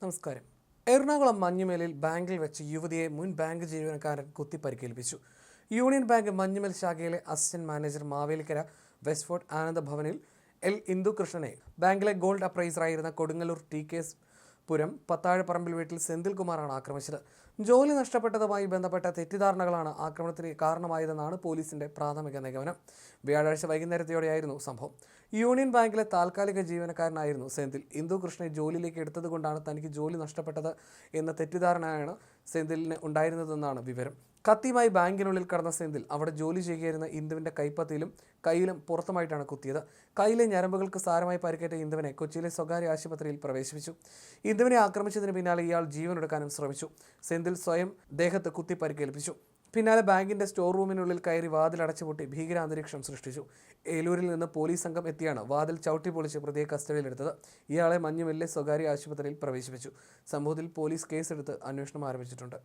നമസ്കാരം. എറണാകുളം മഞ്ഞുമേലിൽ ബാങ്കിൽ വെച്ച് യുവതിയെ മുൻ ബാങ്ക് ജീവനക്കാരൻ കുത്തി പരിക്കേൽപ്പിച്ചു. യൂണിയൻ ബാങ്ക് മഞ്ഞുമേൽ ശാഖയിലെ അസിസ്റ്റന്റ് മാനേജർ മാവേലിക്കര വെസ്റ്റ്ഫോർട്ട് ആനന്ദഭവനിൽ എൽ ഇന്ദുകൃഷ്ണനെ ബാങ്കിലെ ഗോൾഡ് അപ്രൈസറായിരുന്ന കൊടുങ്ങല്ലൂർ ടി.കെ. പുരം പത്താഴപ്പറമ്പിൽ വീട്ടിൽ സെന്തിൽകുമാറാണ് ആക്രമിച്ചത്. ജോലി നഷ്ടപ്പെട്ടതുമായി ബന്ധപ്പെട്ട തെറ്റിദ്ധാരണകളാണ് ആക്രമണത്തിന് കാരണമായതെന്നാണ് പോലീസിന്റെ പ്രാഥമിക നിഗമനം. വ്യാഴാഴ്ച വൈകുന്നേരത്തോടെയായിരുന്നു സംഭവം. യൂണിയൻ ബാങ്കിലെ താൽക്കാലിക ജീവനക്കാരനായിരുന്നു സെന്തിൽ. ഇന്ദുകൃഷ്ണനെ ജോലിയിലേക്ക് എടുത്തതുകൊണ്ടാണ് തനിക്ക് ജോലി നഷ്ടപ്പെട്ടത് എന്ന തെറ്റിദ്ധാരണയാണ് സെന്തിലിന് ഉണ്ടായിരുന്നതെന്നാണ് വിവരം. കത്തിയുമായി ബാങ്കിനുള്ളിൽ കടന്ന സെന്തിൽ അവിടെ ജോലി ചെയ്യുകയായിരുന്ന ഇന്ദുവിന്റെ കൈപ്പത്തിയിലും കയ്യിലും പുറത്തുമായിട്ടാണ് കുത്തിയത്. കയ്യിലെ ഞരമ്പുകൾക്ക് സാരമായി പരിക്കേറ്റ ഇന്ദുവിനെ കൊച്ചിയിലെ സ്വകാര്യ ആശുപത്രിയിൽ പ്രവേശിപ്പിച്ചു. ഇന്ദുവിനെ ആക്രമിച്ചതിന് പിന്നാലെ ഇയാൾ ജീവനെടുക്കാനും ശ്രമിച്ചു. സെന്തിൽ സ്വയം ദേഹത്ത് കുത്തി പരിക്കേൽപ്പിച്ചു. പിന്നാലെ ബാങ്കിന്റെ സ്റ്റോർ റൂമിനുള്ളിൽ കയറി വാതിൽ അടച്ചുപൂട്ടി ഭീകരാന്തരീക്ഷം സൃഷ്ടിച്ചു. ഏലൂരിൽ നിന്ന് പോലീസ് സംഘം എത്തിയാണ് വാതിൽ ചവിട്ടിപ്പൊളിച്ച് പ്രതിയെ കസ്റ്റഡിയിലെടുത്തത്. ഇയാളെ മഞ്ഞുമേലിലെ സ്വകാര്യ ആശുപത്രിയിൽ പ്രവേശിപ്പിച്ചു. സംഭവത്തിൽ പോലീസ് കേസെടുത്ത് അന്വേഷണം ആരംഭിച്ചിട്ടുണ്ട്.